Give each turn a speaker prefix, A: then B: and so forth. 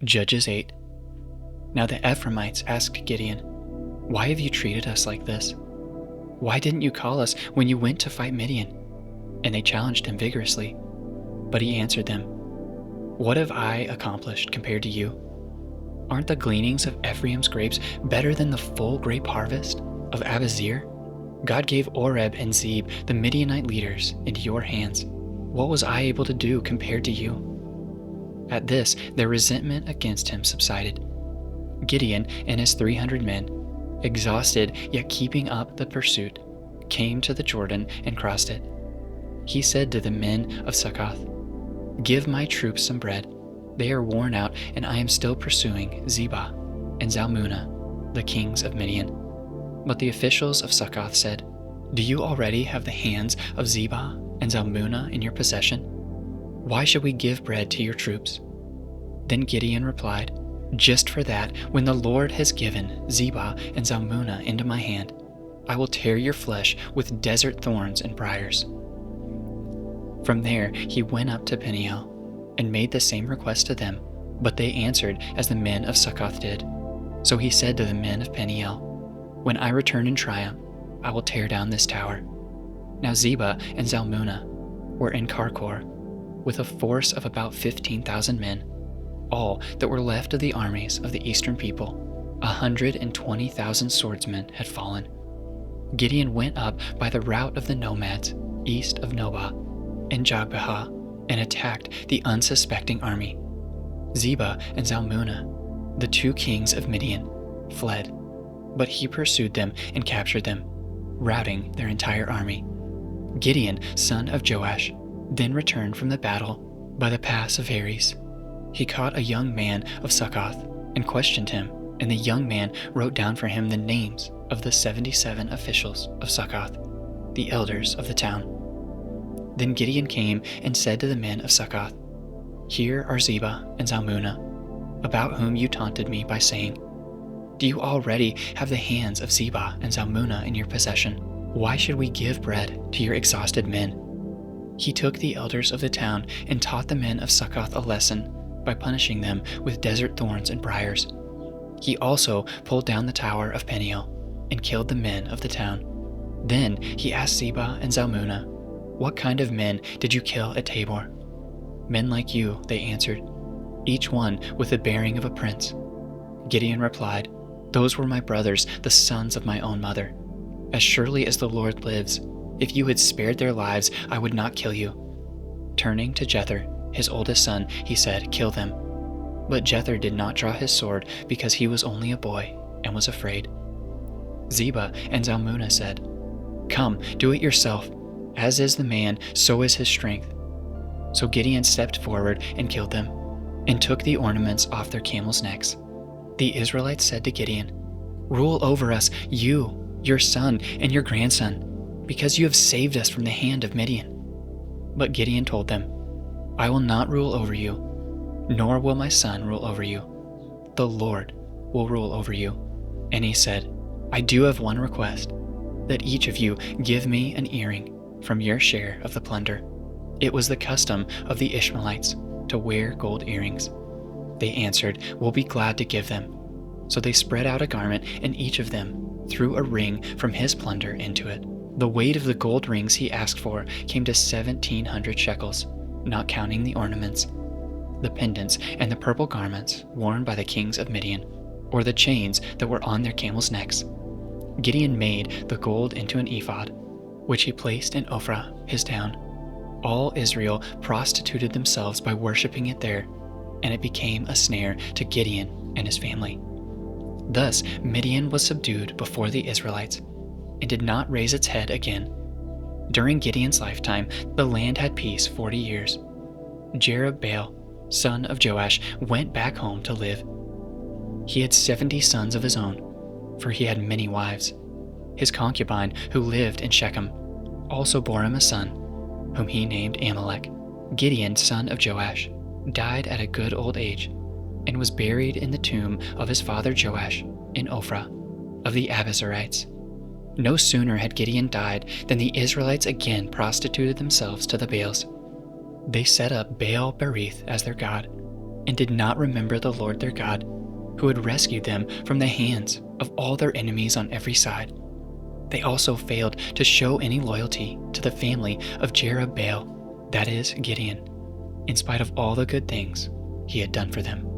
A: Judges 8. Now the Ephraimites asked Gideon, "Why have you treated us like this? Why didn't you call us when you went to fight Midian?" And they challenged him vigorously. But he answered them, "What have I accomplished compared to you? Aren't the gleanings of Ephraim's grapes better than the full grape harvest of Abazir? God gave Oreb and Zeb, the Midianite leaders, into your hands. What was I able to do compared to you?" At this, their resentment against him subsided. Gideon and his 300 men, exhausted yet keeping up the pursuit, came to the Jordan and crossed it. He said to the men of Succoth, "Give my troops some bread. They are worn out, and I am still pursuing Zebah and Zalmunna, the kings of Midian." But the officials of Succoth said, "Do you already have the hands of Zebah and Zalmunna in your possession? Why should we give bread to your troops?" Then Gideon replied, "Just for that, when the Lord has given Zebah and Zalmunna into my hand, I will tear your flesh with desert thorns and briars." From there he went up to Peniel and made the same request to them, but they answered as the men of Succoth did. So he said to the men of Peniel, "When I return in triumph, I will tear down this tower." Now Zebah and Zalmunna were in Karkor, with a force of about 15,000 men, all that were left of the armies of the eastern people. 120,000 swordsmen had fallen. Gideon went up by the route of the nomads, east of Nobah and Jogbehah, and attacked the unsuspecting army. Zebah and Zalmunna, the 2 kings of Midian, fled, but he pursued them and captured them, routing their entire army. Gideon, son of Joash, then returned from the battle by the pass of Ares. He caught a young man of Succoth and questioned him, and the young man wrote down for him the names of the 77 officials of Succoth, the elders of the town. Then Gideon came and said to the men of Succoth, "Here are Zebah and Zalmunna, about whom you taunted me by saying, 'Do you already have the hands of Zebah and Zalmunna in your possession? Why should we give bread to your exhausted men?'" He took the elders of the town and taught the men of Succoth a lesson by punishing them with desert thorns and briars. He also pulled down the tower of Peniel and killed the men of the town. Then he asked Zebah and Zalmunna, "What kind of men did you kill at Tabor?" "Men like you," they answered, "each one with the bearing of a prince." Gideon replied, "Those were my brothers, the sons of my own mother. As surely as the Lord lives, if you had spared their lives, I would not kill you." Turning to Jether, his oldest son, he said, "Kill them." But Jether did not draw his sword because he was only a boy and was afraid. Zebah and Zalmunna said, "Come, do it yourself. As is the man, so is his strength." So Gideon stepped forward and killed them, and took the ornaments off their camels' necks. The Israelites said to Gideon, "Rule over us, you, your son, and your grandson, because you have saved us from the hand of Midian." But Gideon told them, "I will not rule over you, nor will my son rule over you. The Lord will rule over you." And he said, "I do have one request, that each of you give me an earring from your share of the plunder." It was the custom of the Ishmaelites to wear gold earrings. They answered, "We'll be glad to give them." So they spread out a garment, and each of them threw a ring from his plunder into it. The weight of the gold rings he asked for came to 1,700 shekels, not counting the ornaments, the pendants, and the purple garments worn by the kings of Midian, or the chains that were on their camels' necks. Gideon made the gold into an ephod, which he placed in Ophrah, his town. All Israel prostituted themselves by worshiping it there, and it became a snare to Gideon and his family. Thus Midian was subdued before the Israelites, and did not raise its head again. During Gideon's lifetime, the land had peace 40 years. Jerubbaal, son of Joash, went back home to live. He had 70 sons of his own, for he had many wives. His concubine, who lived in Shechem, also bore him a son, whom he named Amalek. Gideon, son of Joash, died at a good old age, and was buried in the tomb of his father Joash in Ophrah of the Abazarites. No sooner had Gideon died than the Israelites again prostituted themselves to the Baals. They set up Baal Berith as their god, and did not remember the Lord their God, who had rescued them from the hands of all their enemies on every side. They also failed to show any loyalty to the family of Jerubbaal, that is, Gideon, in spite of all the good things he had done for them.